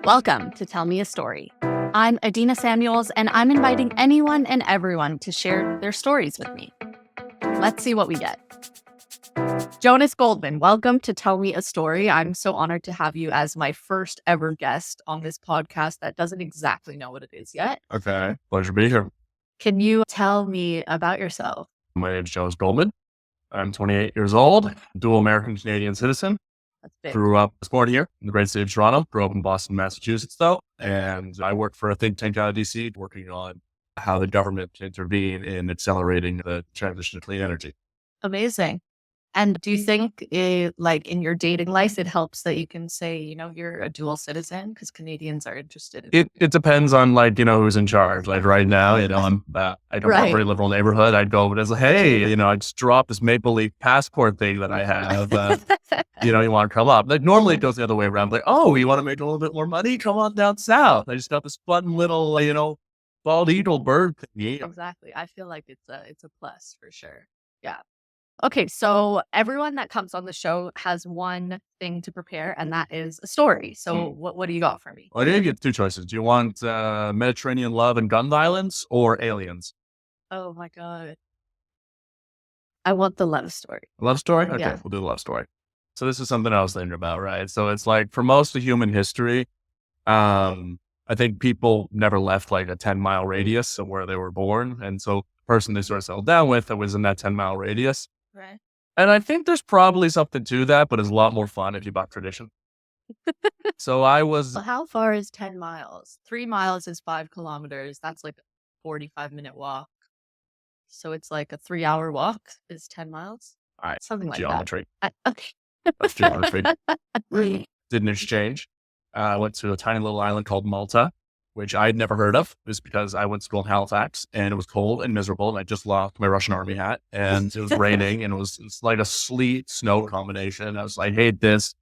Welcome to Tell Me a Story. I'm Adina Samuels, and I'm inviting anyone and everyone to share their stories with me. Let's see what we get. Jonas Goldman, welcome to Tell Me a Story. I'm so honored to have you as my first ever guest on this podcast that doesn't exactly know what it is yet. Okay. Pleasure to be here. Can you tell me about yourself? My name is Jonas Goldman. I'm 28 years old, dual American-Canadian citizen. That's big. Was born here in the great city of Toronto. Grew up in Boston, Massachusetts, though. And I work for a think tank out of DC, working on how the government can intervene in accelerating the transition to clean energy. Amazing. And do you think, like in your dating life, it helps that you can say, you're a dual citizen because Canadians are interested in It depends on who's in charge. Like right now, I come from a pretty liberal neighborhood. I'd go and say, hey, I just dropped this Maple Leaf passport thing that I have. You want to come up? Like normally it goes the other way around. Like, oh, you want to make a little bit more money? Come on down south. I just got this fun little bald eagle bird thingy. Exactly. I feel like it's a plus for sure. Yeah. Okay, so everyone that comes on the show has one thing to prepare, and that is a story. So what do you got for me? Well, I gave you two choices. Do you want Mediterranean love and gun violence or aliens? Oh my God. I want the love story. A love story? Okay, Yeah. We'll do the love story. So this is something I was thinking about, right? So it's like for most of human history, I think people never left like a 10-mile radius of where they were born. And so the person they sort of settled down with that was in that 10-mile radius. Right. And I think there's probably something to that, but it's a lot more fun if you buck tradition. So I was... Well, how far is 10 miles? 3 miles is 5 kilometers. That's like a 45-minute walk. So it's like a 3-hour walk is 10 miles? All right. Something like Geometry. that. Okay. That's geometry. Did an exchange. I went to a tiny little island called Malta, which I'd never heard of. It was because I went to school in Halifax and it was cold and miserable. And I just lost my Russian army hat and it was raining and it's like a sleet snow combination. I was like, I hate this.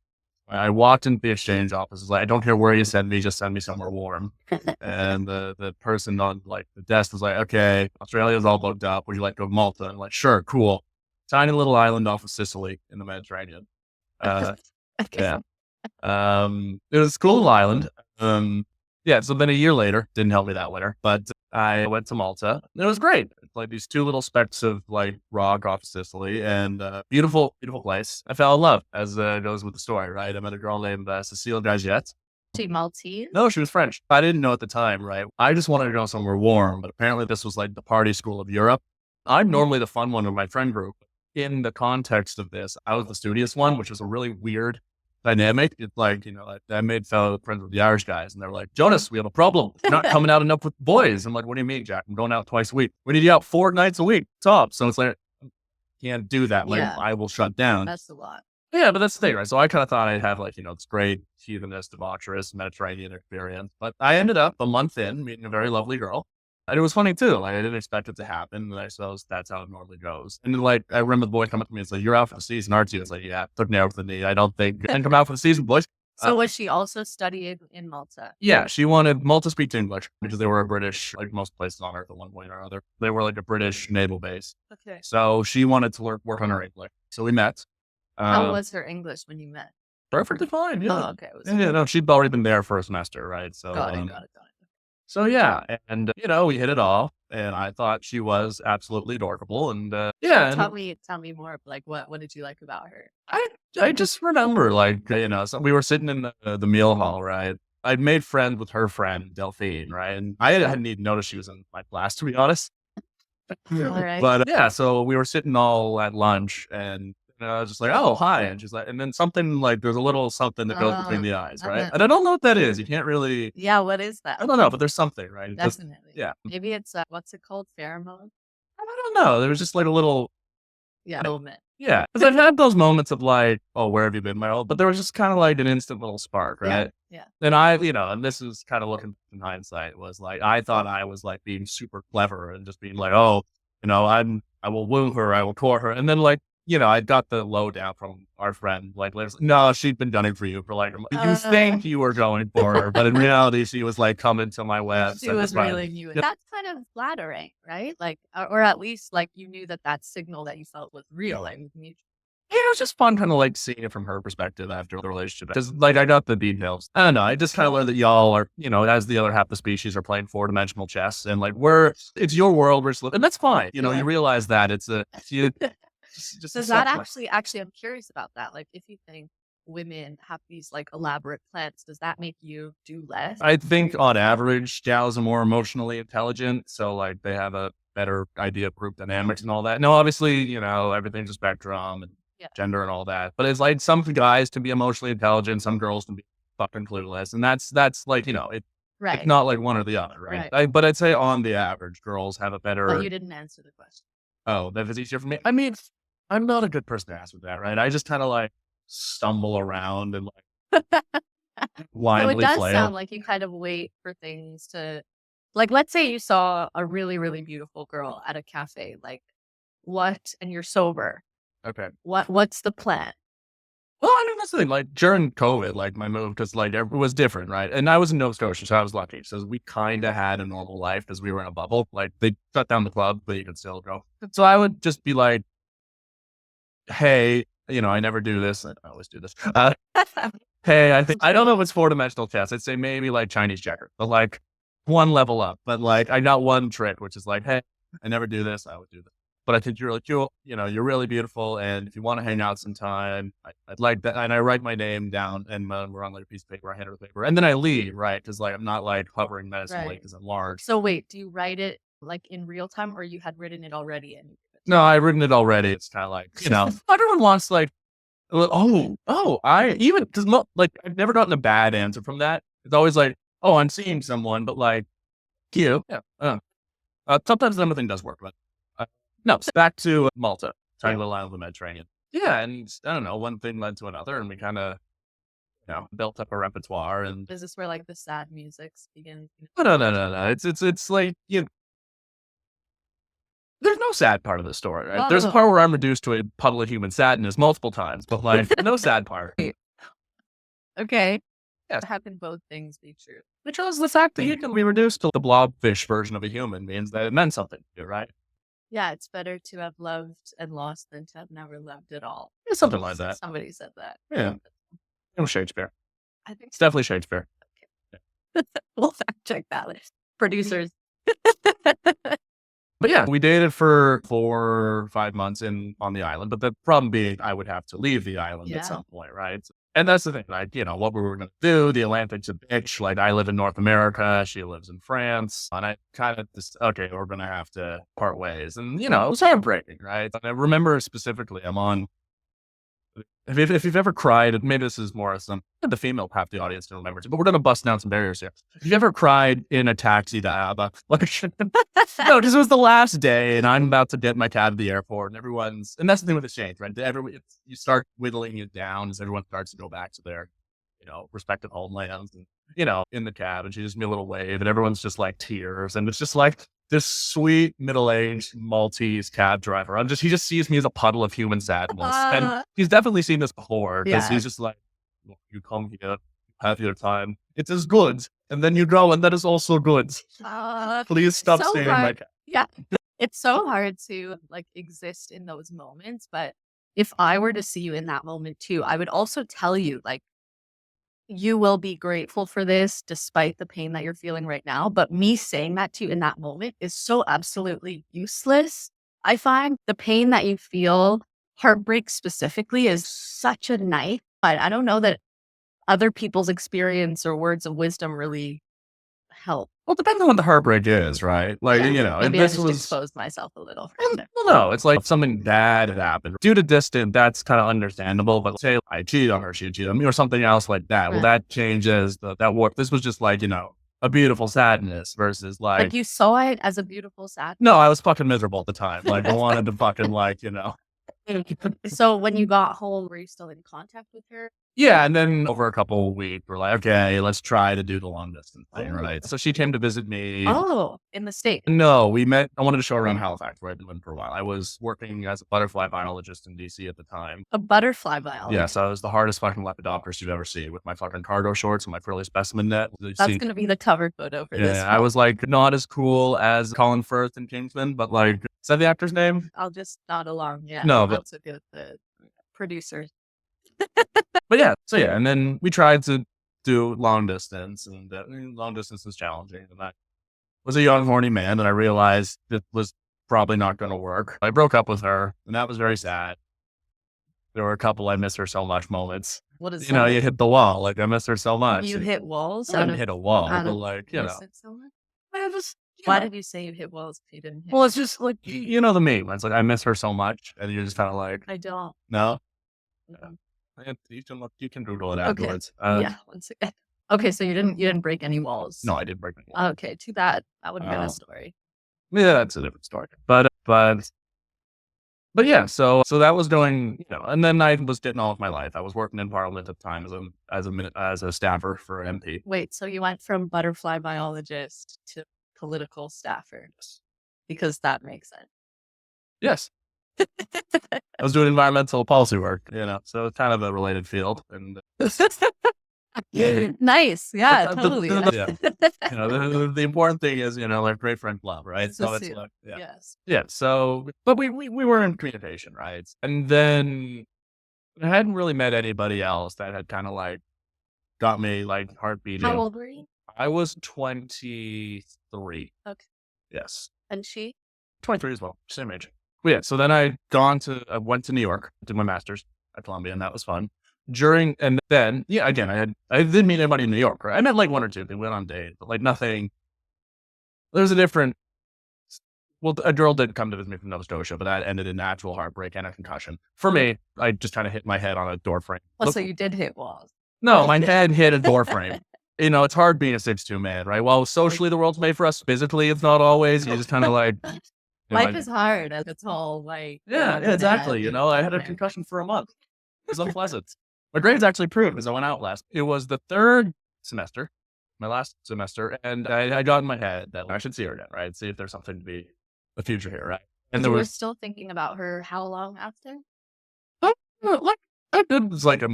I walked into the exchange office. I was like, I don't care where you send me, just send me somewhere warm. And the person on like the desk was like, okay, Australia's all booked up. Would you like to go to Malta? And I'm like, sure, cool. Tiny little island off of Sicily in the Mediterranean. Okay. Yeah. It was a cool little island. Yeah, so then a year later, didn't help me that winter, but I went to Malta and it was great. It's like these two little specks of like rock off Sicily and beautiful, beautiful place. I fell in love as goes with the story, right? I met a girl named Cecile Gagiette. She Maltese? No, she was French. I didn't know at the time, right? I just wanted to go somewhere warm, but apparently this was like the party school of Europe. I'm normally the fun one of my friend group. In the context of this, I was the studious one, which was a really weird dynamic. It's like, I made fellow friends with the Irish guys and they're like, Jonas, we have a problem. You're not coming out enough with boys. I'm like, what do you mean, Jack? I'm going out twice a week. We need you out 4 nights a week, top. So it's like, can't do that. Like, I will shut down. That's a lot. Yeah, but that's the thing, right? So I kind of thought I'd have like, this great heathenist, debaucherous Mediterranean experience. But I ended up a month in meeting a very lovely girl. And it was funny too. Like I didn't expect it to happen. And I suppose that's how it normally goes. And then like, I remember the boy coming up to me and say, you're out for the season, aren't you? It's like, yeah, took me out for the knee. I don't think I can come out for the season, boys. So was she also studying in Malta? Yeah, she wanted Malta speaks English because they were a British, like most places on earth at one point or other. They were like a British naval base. Okay. So she wanted to work on her English. So we met. How was her English when you met? Perfectly fine. Yeah. Oh, okay. No, she'd already been there for a semester, right? So Got it. So yeah, and we hit it off, and I thought she was absolutely adorable, and yeah. Tell me more. Like, what did you like about her? I just remember, like, so we were sitting in the meal hall, right? I'd made friends with her friend Delphine, right? And I hadn't even noticed she was in my class, to be honest. All right. But yeah, so we were sitting all at lunch, and I was just like, oh, hi. And she's like, and then something like, there's a little something that goes between the eyes, right? And I don't know what that is. You can't really. Yeah, what is that? I don't know, but there's something, right? Definitely. Yeah. Maybe it's, what's it called? Pheromone? I don't know. There was just like a little. Yeah. Moment. Yeah. Because I've had those moments of like, oh, where have you been, my old? But there was just kind of like an instant little spark, right? Yeah. And and this is kind of looking in hindsight, was like, I thought I was like being super clever and just being like, oh, I will woo her, I will court her. And then like, I got the lowdown from our friend. Like, no, she'd been gunning for you for like, you think you were going for her, but in reality, she was like coming to my web. She was reeling you in. That's kind of flattering, right? Like, or at least like you knew that signal that you felt was real and mutual. Yeah, it was just fun kind of like seeing it from her perspective after the relationship. Because like I got the details. I don't know. I just kind of learned that y'all are, as the other half of the species are playing 4-dimensional chess and like it's your world versus, and that's fine. You realize that you just Does that accept that. actually, I'm curious about that. Like, if you think women have these like elaborate plans, does that make you do less? I think on average, gals are more emotionally intelligent. So like they have a better idea of group dynamics and all that. No, obviously, everything's a spectrum and Yeah. gender and all that. But it's like some guys can be emotionally intelligent, some girls can be fucking clueless. And that's like, it's Right. not like one or the other, right? But I'd say on the average, girls have a better. But you didn't answer the question. Oh, that is easier for me. I mean, I'm not a good person to ask with that, right? I just kind of like stumble around and like So blindly it does flail. sound like you kind of wait for things to, like, let's say you saw a really, really beautiful girl at a cafe, like and you're sober. Okay. What's the plan? Well, I mean, that's the thing. Like during COVID, like my move, because like it was different, right? And I was in Nova Scotia, so I was lucky. So we kind of had a normal life because we were in a bubble. Like they shut down the club, but you could still go. So I would just be like, hey, I never do this. I always do this. Hey, I don't know if it's 4-dimensional chess. I'd say maybe like Chinese checker, but like one level up. But like I got one trick, which is like, hey, I never do this. I always do this. But I think you're really cool. You're really beautiful. And if you want to hang out sometime, I'd like that. And I write my name down and we're on like a piece of paper. I hand her the paper and then I leave, right? Because like I'm not like hovering menacingly because I'm large. So wait, do you write it like in real time or you had written it already? And No, I've written it already. It's kind of like, everyone wants like, because like I've never gotten a bad answer from that. It's always like, oh, I'm seeing someone, but like, cute. Yeah. Sometimes the other thing does work, but no. Back to Malta, tiny little island of the Mediterranean. Yeah, and I don't know, one thing led to another, and we kind of, built up a repertoire. And is this where like the sad music begins? No. It's like there's no sad part of the story, right? There's a part where I'm reduced to a puddle of human sadness multiple times, but like no sad part. Okay. Yes. How can both things be true? Which is the fact that you can be reduced to the blobfish version of a human means that it meant something to you, right? Yeah, it's better to have loved and lost than to have never loved at all. Yeah, something like that. Somebody said that. Yeah. It was Shakespeare. I think it's definitely Shakespeare. Okay. We'll fact check that. Producers. But yeah, we dated for 4 or 5 months on the island. But the problem being I would have to leave the island at some point, right? And that's the thing, like, what we were going to do. The Atlantic's a bitch. Like I live in North America. She lives in France. And I kind of just, okay, we're going to have to part ways. And, it was heartbreaking, right? And I remember specifically, I'm on, if you've ever cried, maybe this is more the female half of the audience don't remember, but we're going to bust down some barriers here. If you've ever cried in a taxi to ABBA, like, no, this was the last day and I'm about to get my cab to the airport and that's the thing with exchange, right? You start whittling it down as everyone starts to go back to their, respective homelands and, in the cab and she gives me a little wave and everyone's just like tears. And it's just like this sweet middle-aged Maltese cab driver. He just sees me as a puddle of human sadness. And he's definitely seen this before because he's just like, you come here, have your time. It is good. And then you go and that is also good. Please stop staring at my cab. Yeah. It's so hard to like exist in those moments. But if I were to see you in that moment too, I would also tell you like, you will be grateful for this despite the pain that you're feeling right now. But me saying that to you in that moment is so absolutely useless. I find the pain that you feel, heartbreak specifically, is such a knife. But I don't know that other people's experience or words of wisdom really help. Well, depending on what the heartbreak is, right? Like, maybe this I just exposed myself a little. Well, no, it's like if something bad had happened. Due to distance, that's kind of understandable. But say I cheated on her, she cheated on me, or something else like that. Well, that changes that work. This was just like, a beautiful sadness versus like you saw it as a beautiful sadness. No, I was fucking miserable at the time. Like I wanted to fucking like, So when you got home, were you still in contact with her? Yeah, and then over a couple of weeks, we're like, okay, let's try to do the long distance thing, right? So she came to visit me. Oh, in the States? No, we met. I wanted to show her around Halifax, where I'd been living for a while. I was working as a butterfly biologist in DC at the time. A butterfly biologist? Yes, I was the hardest fucking lepidopterist you've ever seen with my fucking cargo shorts and my frilly specimen net. That's going to be the cover photo for this. Yeah, I was like not as cool as Colin Firth in Kingsman, but like, is that the actor's name? I'll just nod along. Yeah. No, but that's a good Producers. But yeah, so yeah, and then we tried to do long distance, and long distance is challenging. And I was a young, horny man, and I realized it was probably not going to work. I broke up with her, and that was very sad. There were a couple I miss her so much moments. What is You hit the wall. Like, I miss her so much. You hit walls? I didn't hit a wall, out but of like, so much? I just, Why did you say you hit walls if you didn't hit? well, it's just like, you know the meme. It's like, I miss her so much, and you're just kind of like, I don't. no? Mhm. You can Google it Okay. afterwards. Yeah, once again. Okay, so you didn't break any walls. No, I did break my wall. Okay, too bad. That would have been Oh. a story. Yeah, that's a different story. But yeah, so that was going, and then I was getting on with my life. I was working in Parliament at the time as a staffer for an MP. Wait, so you went from butterfly biologist to political staffer? Because that makes sense. Yes, I was doing environmental policy work, so it's kind of a related field. And Nice. Yeah, But totally. yeah. The important thing is, like great friend love, right? It's So the it's seal. like, yeah. Yes. Yeah. So, but we were in communication, right? And then I hadn't really met anybody else that had kind of like got me like heart beating. How old were you? I was 23. Okay. Yes. And she? 23 as well. Same age. Well, yeah. So then I went to New York, did my master's at Columbia, and that was fun. And then, yeah, again, I didn't meet anybody in New York, right? I met like one or two. They went on dates, but like nothing. There's a girl did come to visit me from Nova Scotia, but that ended in actual heartbreak and a concussion. For me, I just kind of hit my head on a door frame. Oh, so you did hit walls. No, my head hit a door frame. It's hard being a 6'2" man, right? While socially the world's made for us, physically it's not always. You just kind of like. Life is hard as a tall white. Yeah, exactly. I had a concussion for a month. It was unpleasant. My grades actually proved because I went out last. It was the third semester, my last semester, and I got in my head that I should see her again, right? See if there's something to be the future here, right? And you were still thinking about her how long after? It was like a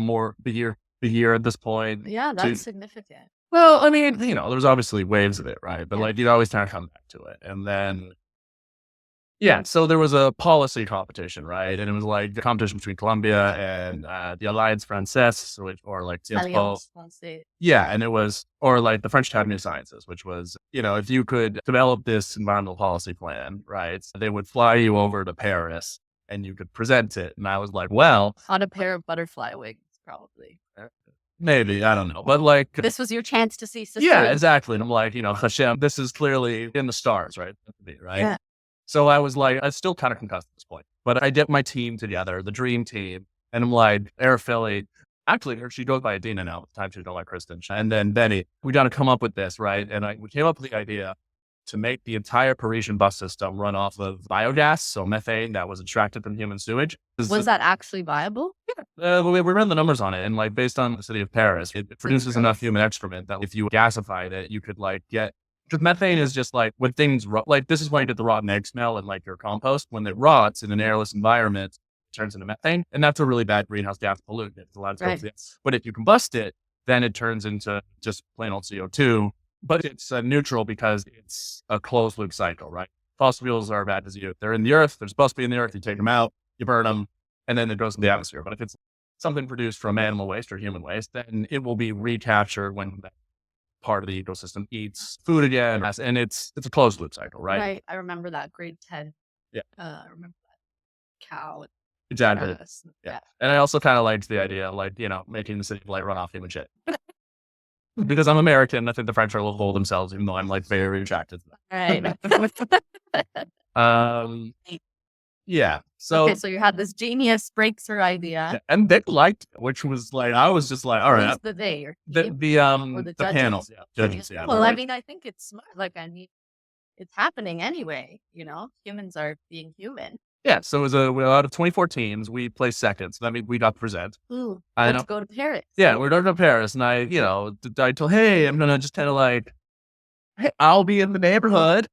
year at this point. Yeah, that's significant. Well, I mean, there was obviously waves of it, right? But like you'd always kind of come back to it, and then. Yeah, so there was a policy competition, right? And it was like the competition between Columbia and the Alliance Française, or like Alliance Française. Yeah, and it was, or like the French Academy of Sciences, which was, if you could develop this environmental policy plan, right, they would fly you over to Paris and you could present it. And I was like, well. On a pair of butterfly wings, probably. Maybe, I don't know. But like. This was your chance to see sister. Yeah, exactly. And I'm like, Hashem, this is clearly in the stars, right? Right? Yeah. So I was like, I was still kind of concussed at this point, but I get my team together, the dream team, and I'm like, Air Philly. Actually, she goes by Adina now. At the time she don't like Kristen. And then Benny, we got to come up with this, right? And we came up with the idea to make the entire Parisian bus system run off of biogas, so methane that was extracted from human sewage. Was that actually viable? Yeah. We ran the numbers on it, and like based on the city of Paris, it produces enough human excrement that if you gasified it, you could like get. Because methane is just like when things like this is why you get the rotten egg smell in like your compost. When it rots in an airless environment, it turns into methane, and that's a really bad greenhouse gas pollutant. It's a lot of stuff. But if you combust it, then it turns into just plain old CO2. But it's neutral because it's a closed loop cycle, right? Fossil fuels are bad as you. They're in the earth. They're supposed to be in the earth. You take them out, you burn them, and then it goes in the atmosphere. But if it's something produced from animal waste or human waste, then it will be recaptured when that part of the ecosystem eats food again, and it's a closed loop cycle, right? Right. I remember that grade 10. Yeah. I remember that cow. Exactly. Yeah. And I also kind of liked the idea of like, making the city of light run off human shit. Because I'm American, I think the French are a little full of themselves, even though I'm like very attracted to them. Right. Yeah. So you had this genius breakthrough idea. Yeah, and they liked it, which was like, I was just like, all right. The they or the panels. Yeah. Judges. Yeah. Well, I mean, I think it's smart. Like, it's happening anyway. Humans are being human. Yeah. So it was out of 24 teams, we placed second. So that means we got to present. Ooh, let's go to Paris. Yeah, we're going to Paris. And I told, hey, I'm going to just kind of like, hey, I'll be in the neighborhood.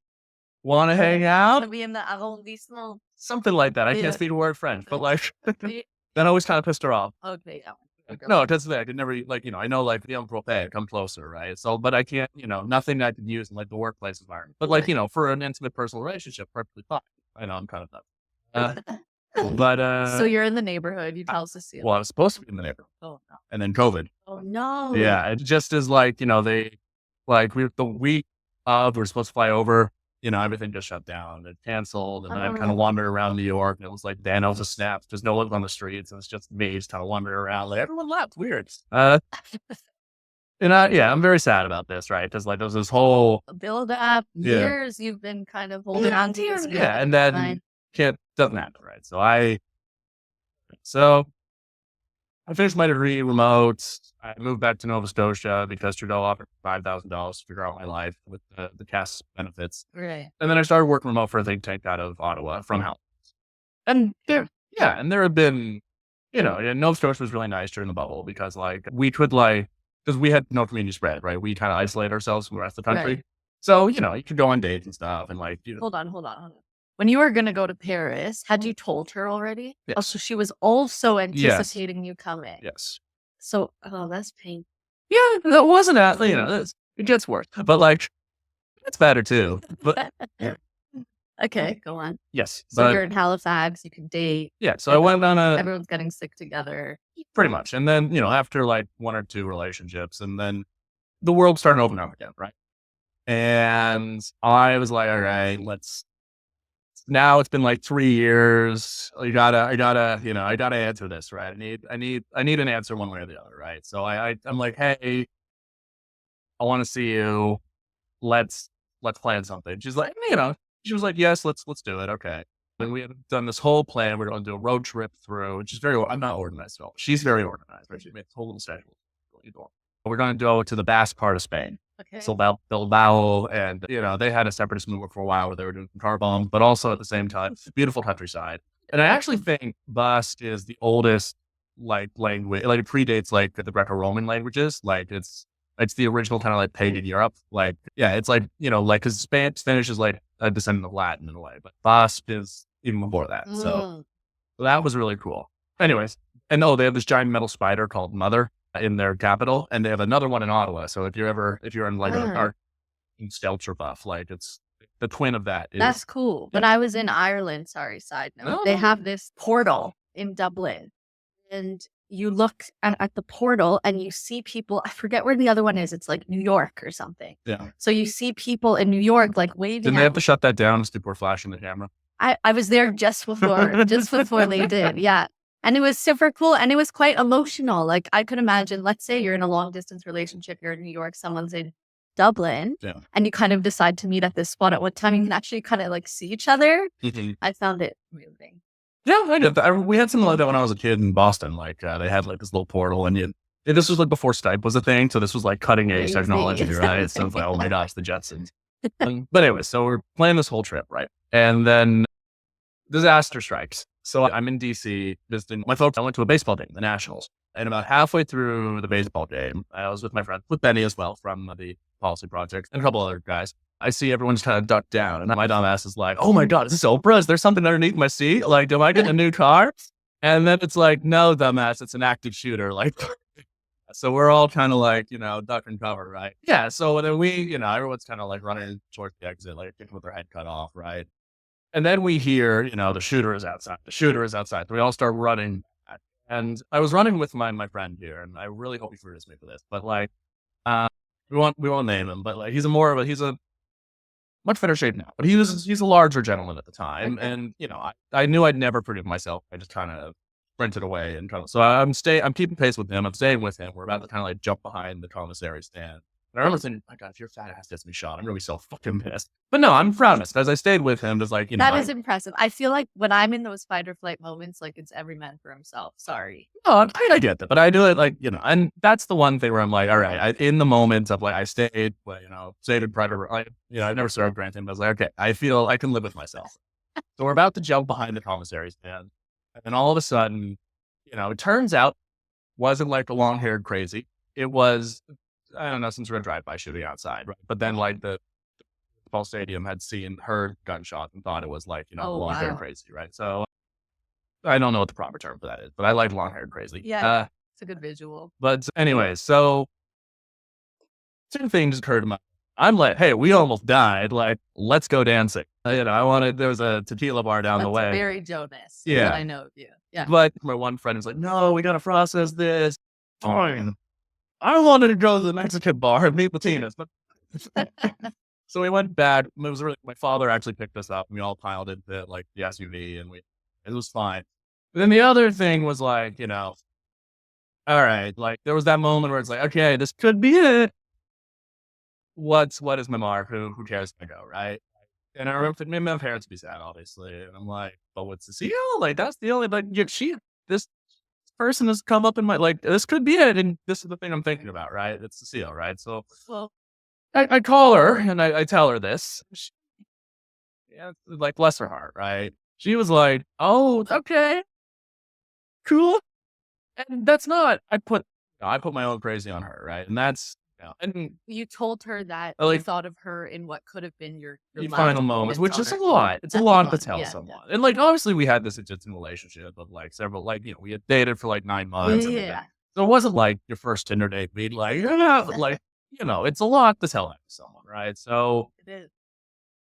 Want to hang out? Be in the arrondissement. Something like that. I can't speak a word French, but like, that always kind of pissed her off. Okay. No, that's the thing. I could never, I know like the propane, come closer, right? So, but I can't, nothing that I could use in like the workplace environment. But like, for an intimate personal relationship, perfectly fine. I know I'm kind of nuts. But So you're in the neighborhood. You tell Cecile. well, I was supposed to be in the neighborhood. Oh no. And then COVID. Oh no. Yeah, it just is like, they the week of we're supposed to fly over, everything just shut down. It canceled, and I kind of wandered around New York, and it was like Thanos a snap. There's no one on the streets, and it's just me just kind of wandering around. Like everyone left. Weird. I'm very sad about this, right? Because there was this whole build up years you've been kind of holding on to this. Yeah, and then doesn't happen, right? So I finished my degree remote. I moved back to Nova Scotia because Trudeau offered $5,000 to figure out my life with the CAS benefits. Right. And then I started working remote for a think tank out of Ottawa from Halifax. And there have been, and Nova Scotia was really nice during the bubble because we could because we had no community spread, right? We kind of isolate ourselves from the rest of the country. Right. So, you could go on dates and stuff and Hold on. When you were going to go to Paris, had you told her already? Yes. Oh, so she was also anticipating you coming. Yes. So, that's painful. Yeah, that wasn't it gets worse. But it's better too. But okay, go on. Yes. So you're in Halifax, you can date. Yeah. So I went on everyone's getting sick together. Pretty much. And then, after one or two relationships, and then the world started to open up again, right? And I was like, all right, now it's been 3 years. I gotta answer this, right? I need an answer one way or the other, right? So I'm like, hey, I want to see you. Let's plan something. She's like, she was like, yes, let's do it. Okay. And we had done this whole plan. We're going to do a road trip through, which is I'm not organized at all. She's very organized, right? She made this whole little schedule. We're going to go to the Basque part of Spain. Okay. So Bilbao, and they had a separatist movement for a while where they were doing car bombs, but also at the same time, beautiful countryside. And I actually think Basque is the oldest language. It predates the Greco-Roman languages. It's the original kind of pagan Europe. It's because Spanish is a descendant of Latin in a way, but Basque is even before that. So that was really cool. Anyways, and they have this giant metal spider called Mother in their capital, and they have another one in Ottawa. So if you're in an art sculpture buff, it's the twin of that. That's cool. But I was in Ireland. Sorry, side note. They have this portal in Dublin, and you look at the portal and you see people. I forget where the other one is. It's New York or something. Yeah. So you see people in New York waving. Didn't they have to shut that down because people were flashing the camera? I was there just before they did. Yeah. And it was super cool. And it was quite emotional. I could imagine, let's say you're in a long distance relationship, you're in New York, someone's in Dublin, and you kind of decide to meet at this spot at one time. You can actually kind of see each other. Mm-hmm. I found it moving. Yeah, I did. We had something like that when I was a kid in Boston. They had this little portal, and this was before Skype was a thing. So this was cutting edge technology, right? So it's oh my gosh, the Jetsons. But anyway, so we're planning this whole trip, right? And then disaster strikes. So I'm in DC visiting my folks. I went to a baseball game, the Nationals. And about halfway through the baseball game, I was with my friend, with Benny as well from the Policy Project and a couple other guys. I see everyone's kind of ducked down. And my dumb ass is like, oh my God, is this Oprah? Is there something underneath my seat? Am I getting a new car? And then it's no, dumbass, it's an active shooter. So we're all kind of duck and cover, right? Yeah. So then we, everyone's kind of running towards the exit, with their head cut off, right? And then we hear, the shooter is outside. The shooter is outside. We all start running. And I was running with my friend here, and I really hope he forgives me for this. But we won't name him, but he's a much better shape now. But he's a larger gentleman at the time, okay. And I knew I'd never forgive myself. I just kind of sprinted away and so I'm keeping pace with him. I'm staying with him. We're about to kind of jump behind the commissary stand. And I remember thinking, my God, if your fat ass gets me shot, I'm going to be so fucking pissed. But no, I'm proud of it. As I stayed with him, just that is impressive. I feel like when I'm in those fight or flight moments, it's every man for himself. Sorry. No, I get that. But I do it and that's the one thing where I'm all right, in the moment of I stayed, stayed in private, I've never served granted, but I was okay, I feel I can live with myself. So we're about to jump behind the commissary stand. And then all of a sudden, it turns out, wasn't a long-haired crazy. It was, I don't know, some sort of drive-by shooting outside, right? But then the Paul Stadium had heard gunshot and thought it was long-haired crazy, right? So I don't know what the proper term for that is, but I like long-haired crazy. Yeah, it's a good visual. But anyways, so two things occurred to I'm like, hey, we almost died. Like, let's go dancing. There was a tequila bar down the way. Very Jonas. Yeah. I know of you. Yeah. But my one friend was like, no, we got to process this. Fine. I wanted to go to the Mexican bar and meet Latinas. But so we went back. It was really, my father actually picked us up and we all piled into like the SUV and it was fine. But then the other thing was like, all right, like there was that moment where it's like, okay, this could be it. What is my mark? Who cares if I go, right? And I remember thinking, maybe my parents would be sad, obviously. And I'm like, but what's the deal? Like, that's the only, like, this person has come up in my, like, this could be it. And this is the thing I'm thinking about, right? It's the seal, right? So, well, I call her and I tell her this. Like, bless her heart, right? She was like, oh, okay, cool. And that's not, I put my own crazy on her, right? And that's, and you told her that you thought of her in what could have been your final moments, which is a lot. It's a lot to tell someone. Yeah. And like, obviously we had this existing relationship of like several, like, we had dated for like 9 months. Yeah. So it wasn't like your first Tinder date being like, like, it's a lot to tell someone, right? So it is.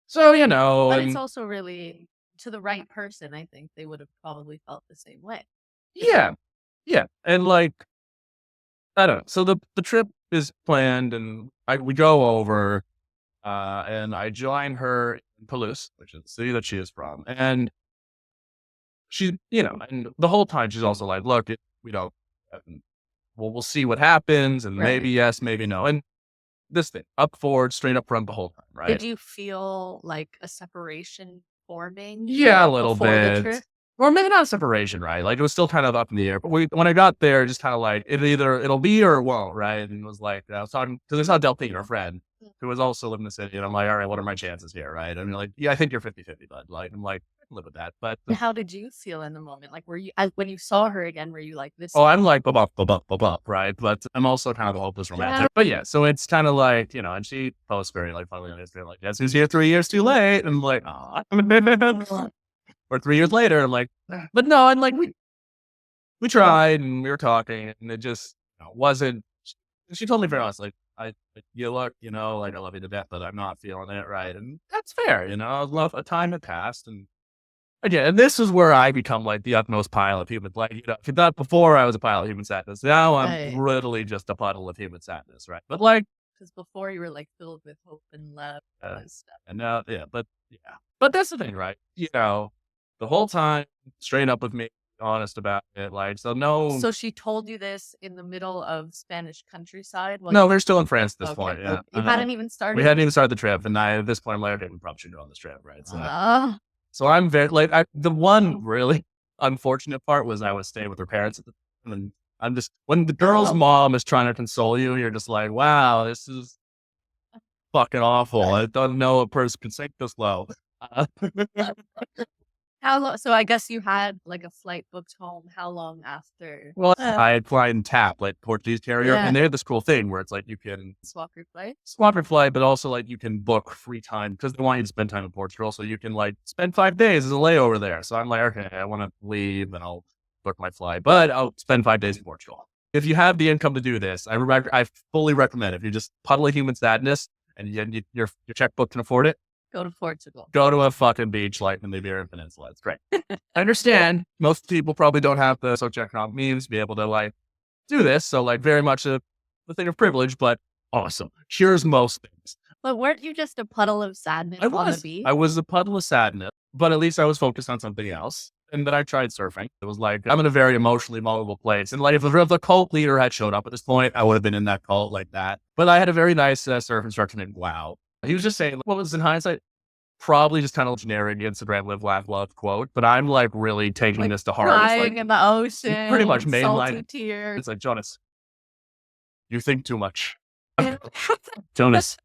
So, but it's also really to the right person. I think they would have probably felt the same way. Yeah. Yeah. And like, I don't know. So the trip is planned and we go over, and I join her in Toulouse, which is the city that she is from. And she, and the whole time she's also like, look, we'll see what happens. And maybe yes, maybe no. And this thing up forward, straight up front the whole time. Right. Did you feel like a separation forming? Yeah, a little bit. Or maybe not a separation, right? Like it was still kind of up in the air. But when I got there, just kind of like it'll be or it won't, right? And it was like I was talking because I saw Delphine, her friend, who was also living in the city, and I'm like, all right, what are my chances here, right? And like, yeah, I think you're 50-50, bud. Like I'm like, I can live with that. But how did you feel in the moment? Like, were you when you saw her again? Were you like this? Oh, I'm like bop, right? But I'm also kind of a hopeless romantic. Yeah. But yeah, so it's kind of like and she posts very like funny on Instagram, like, yes, who's here 3 years too late? And I'm like, oh. Or 3 years later, I'm like, but no, and like we tried and we were talking, and it just wasn't. She told me very honestly, you look, like I love you to death, but I'm not feeling it right, and that's fair, I love a time had passed, and again, and this is where I become like the utmost pile of human. Like if you thought before I was a pile of human sadness, now I'm brutally just a puddle of human sadness, right? But like. Because before you were like filled with hope and love and stuff. And now, but that's the thing, right? The whole time, straight up with me, honest about it. Like, so no. So she told you this in the middle of Spanish countryside? No, we're still in France at this point. Yeah. You hadn't even started? We hadn't even started the trip. And at this point, I'm like, okay, we probably should go on this trip, right? So I'm very, like, the one really unfortunate part was I was staying with her parents at the time. And I'm just, when the girl's mom is trying to console you, you're just like, wow, this is fucking awful. I don't know a person can sink this low. How long? So I guess you had like a flight booked home. How long after? Well, I had flight in TAP, like Portuguese carrier, and they had this cool thing where it's like you can swap your flight, but also like you can book free time because they want you to spend time in Portugal, so you can like spend 5 days as a layover there. So I'm like, okay, I want to leave, and I'll book my flight, but I'll spend 5 days in Portugal. If you have the income to do this, I fully recommend. If you just puddle of human sadness and your checkbook can afford it. Go to Portugal. Go to a fucking beach like in the Iberian Peninsula. It's great. I understand most people probably don't have the socioeconomic means to be able to like do this. So like very much the thing of privilege, but awesome. Cures most things. But weren't you just a puddle of sadness on the beach? I was a puddle of sadness, but at least I was focused on something else. And then I tried surfing. It was like, I'm in a very emotionally vulnerable place. And like, if the cult leader had showed up at this point, I would have been in that cult like that. But I had a very nice surf instructor named Wow. He was just saying, what was in hindsight? Probably just kind of generic Instagram live, laugh, love quote. But I'm like really taking this to heart. Crying in the ocean. Pretty much mainline. Tears. It's like, Jonas, you think too much. Jonas,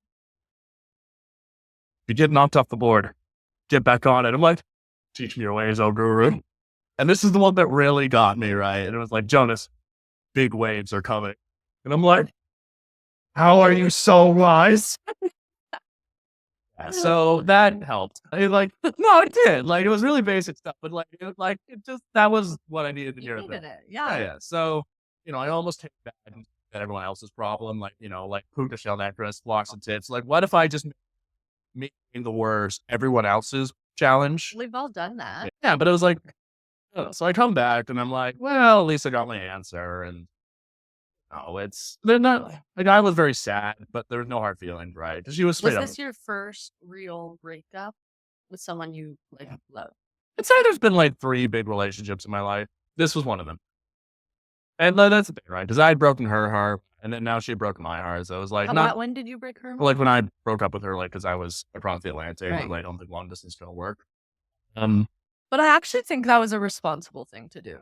you get knocked off the board. Get back on it. I'm like, teach me your ways, oh guru. And this is the one that really got me, right? And it was like, Jonas, big waves are coming. And I'm like, how are you so wise? So that helped. No, it did. Like, it was really basic stuff, but that was what I needed to hear. Yeah. So, I almost hit that. that everyone else's problem. Like, like puka shell necklace, flocks and tits. Like, what if I just made the worst everyone else's challenge? We've all done that. Yeah, but it was like, so I come back and I'm like, well, at least I got my answer. And they're not, like, I was very sad, but there was no hard feelings, right? Because she was straight Was up. this your first real breakup with someone you like love? I'd say there's been like 3 big relationships in my life. This was one of them. And that's the thing, right? Because I had broken her heart, and then now she had broken my heart. So it was like, When did you break her? like when I broke up with her, like, because I was across the Atlantic, Right. like, I don't think long distance is going to work. But I actually think that was a responsible thing to do.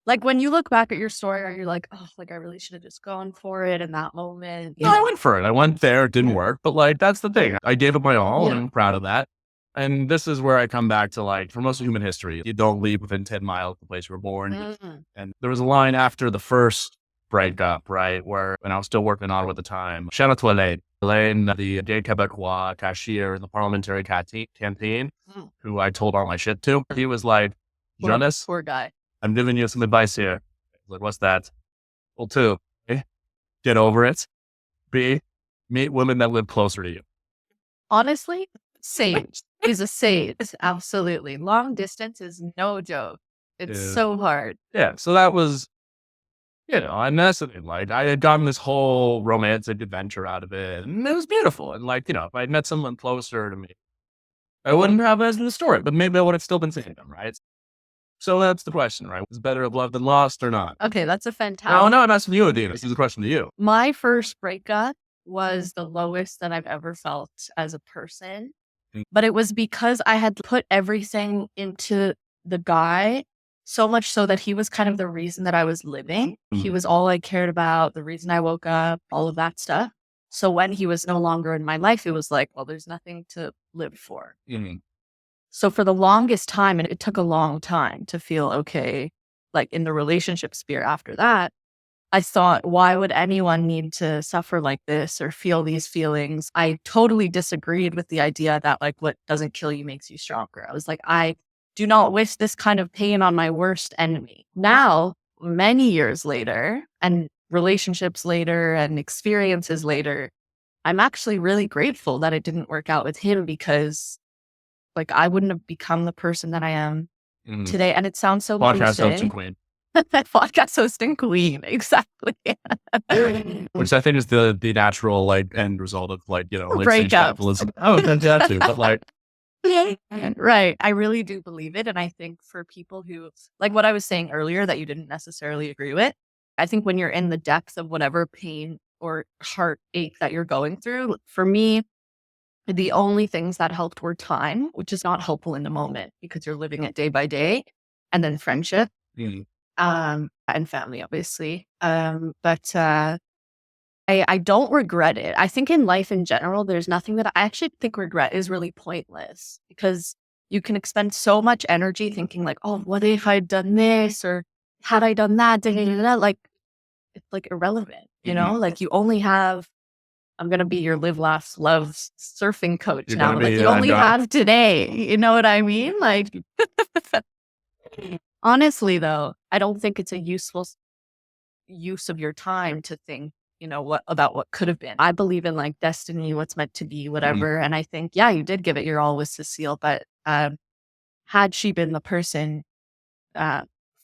Like, when you look back at your story, are you like, oh, like, I really should have just gone for it in that moment? No, I went for it. I went there. It didn't work. But, like, that's the thing. I gave it my all, Yeah. and I'm proud of that. And this is where I come back to, like, for most of human history, you don't leave within 10 miles of the place you were born. Mhm. And there was a line after the first breakup, right, where when I was still working in Ottawa at the time, shout out to Elaine. Elaine, the Day Quebecois cashier in the parliamentary canteen, who I told all my shit to. He was like, Jonas, Poor guy. I'm giving you some advice here. I was like, what's that? Well, 2, A, get over it. B, meet women that live closer to you. Honestly, sage is a sage. Absolutely. Long distance is no joke. It's so hard. Yeah. So that was, and that's the thing. Like, I had gotten this whole romantic adventure out of it, and it was beautiful. And, like, if I met someone closer to me, I wouldn't have as in the story, but maybe I would have still been seeing them, right? So that's the question, right? Is better of love than lost or not? Okay, that's a fantastic. No, I'm asking you, Adina. This is a question to you. My first breakup was the lowest that I've ever felt as a person. But it was because I had put everything into the guy, so much so that he was kind of the reason that I was living. He was all I cared about, the reason I woke up, all of that stuff. So when he was no longer in my life, it was like, well, there's nothing to live for. So for the longest time, and it took a long time to feel okay, like in the relationship sphere after that, I thought, why would anyone need to suffer like this or feel these feelings? I totally disagreed with the idea that, like, what doesn't kill you makes you stronger. I was like, I do not wish this kind of pain on my worst enemy. Now, many years later, and relationships later, and experiences later, I'm actually really grateful that it didn't work out with him, because, like, I wouldn't have become the person that I am today. And it sounds so Podcast cliche. hosting queen. Podcast hosting queen, exactly. Which I think is the natural, like, end result of, like, breakups. Capitalism. Oh, that too, but, like, right. I really do believe it. And I think for people who, like what I was saying earlier, that you didn't necessarily agree with, I think when you're in the depths of whatever pain or heartache that you're going through, for me, the only things that helped were time, which is not helpful in the moment because you're living it day by day, and then friendship. And family, obviously. But I don't regret it. I think in life in general, there's nothing that I actually think regret is really pointless, because you can expend so much energy thinking like, oh, what if I'd done this, or had I done that? Like, it's like irrelevant, like you only have, I'm going to be your live, laugh, love surfing coach now. Like, you only have today. You know what I mean? Like, honestly, though, I don't think it's a useful use of your time to think, what about what could have been. I believe in, like, destiny, what's meant to be, whatever. And I think, yeah, you did give it your all with Cecile, but had she been the person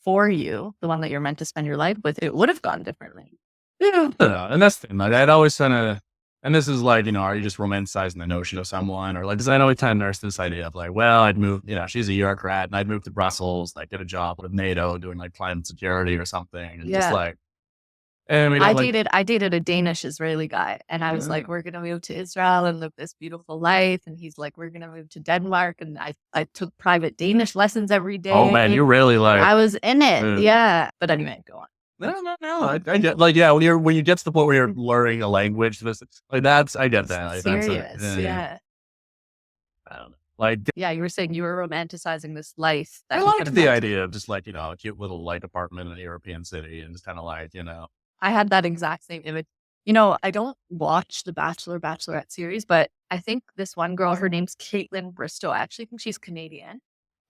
for you, the one that you're meant to spend your life with, it would have gone differently. Yeah, and that's the thing. Like, I'd always kind of, and this is like, are you just romanticizing the notion of someone, or like, because I always kind of nurse this idea of like, well, I'd move, she's a bureaucrat, and I'd move to Brussels, like, get a job with NATO doing like climate security or something, and just like, and I dated a Danish Israeli guy, and I was like, we're gonna move to Israel and live this beautiful life, and he's like, we're gonna move to Denmark, and I took private Danish lessons every day. Oh man, you really like, I was in it, yeah. But anyway, go on. No. I get, like, yeah, when you get to the point where you're learning a language, I get that. Like, serious, yeah. I don't know. Like, yeah, you were saying you were romanticizing this life. I liked the idea of just like, a cute little like apartment in a European city, and just kind of like, I had that exact same image. I don't watch the Bachelor, Bachelorette series, but I think this one girl, her name's Caitlin Bristow. I actually think she's Canadian,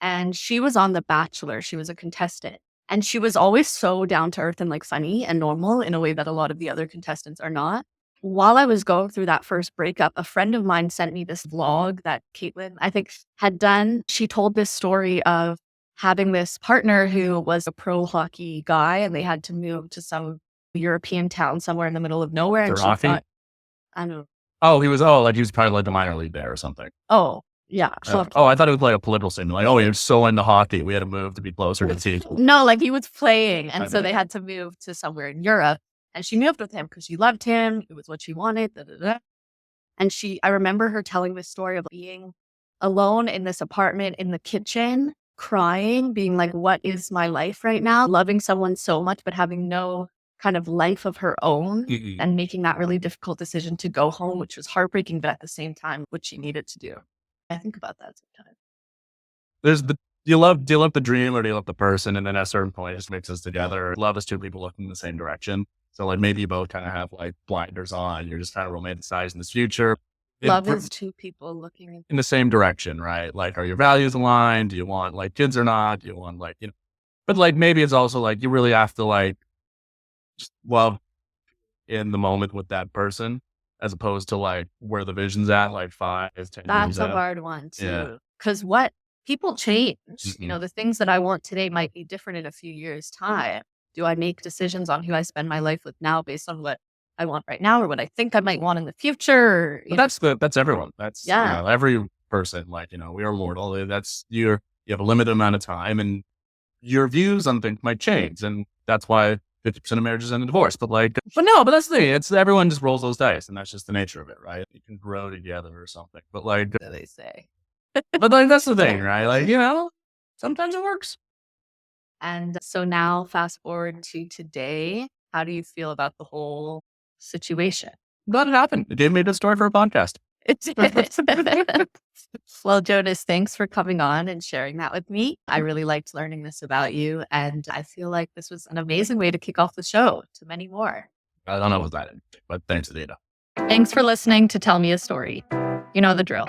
and she was on The Bachelor. She was a contestant. And she was always so down to earth and like funny and normal in a way that a lot of the other contestants are not. While I was going through that first breakup, a friend of mine sent me this vlog that Caitlin, I think, had done. She told this story of having this partner who was a pro hockey guy, and they had to move to some European town somewhere in the middle of nowhere. And For she hockey? thought, I don't know. Oh, he was probably like the minor league there or something. Oh, yeah. I thought it was like a political statement. Like, oh, he was so into hockey. We had to move to be closer to the team. No, like he was playing. And so they had to move to somewhere in Europe. And she moved with him because she loved him. It was what she wanted. Da, da, da. And I remember her telling this story of being alone in this apartment in the kitchen, crying, being like, what is my life right now? Loving someone so much, but having no kind of life of her own and making that really difficult decision to go home, which was heartbreaking, but at the same time, what she needed to do. I think about that sometimes. Do you love the dream or do you love the person? And then at a certain point, it just mixes together. Love is two people looking in the same direction. So like maybe you both kind of have like blinders on. You're just kind of romanticizing this future. Love is two people looking in the same direction, right? Like, are your values aligned? Do you want like kids or not? Do you want like, but like maybe it's also like you really have to like just love in the moment with that person as opposed to like where the vision's at, like 5, 10 years out. That's a hard one too. Because what people change, the things that I want today might be different in a few years' time. Do I make decisions on who I spend my life with now based on what I want right now or what I think I might want in the future? That's everyone. That's every person. Like, we are mortal. You have a limited amount of time and your views on things might change. And that's why 50% of marriages end in divorce. But that's the thing. It's everyone just rolls those dice and that's just the nature of it, right? You can grow together or something. But like they say. But like that's the thing, right? Like, sometimes it works. And so now fast forward to today, how do you feel about the whole situation? Glad it happened. It gave me a good story for a podcast. Well, Jonas, thanks for coming on and sharing that with me. I really liked learning this about you. And I feel like this was an amazing way to kick off the show to many more. I don't know what that is, but thanks, Adina. Thanks for listening to Tell Me a Story. You know the drill.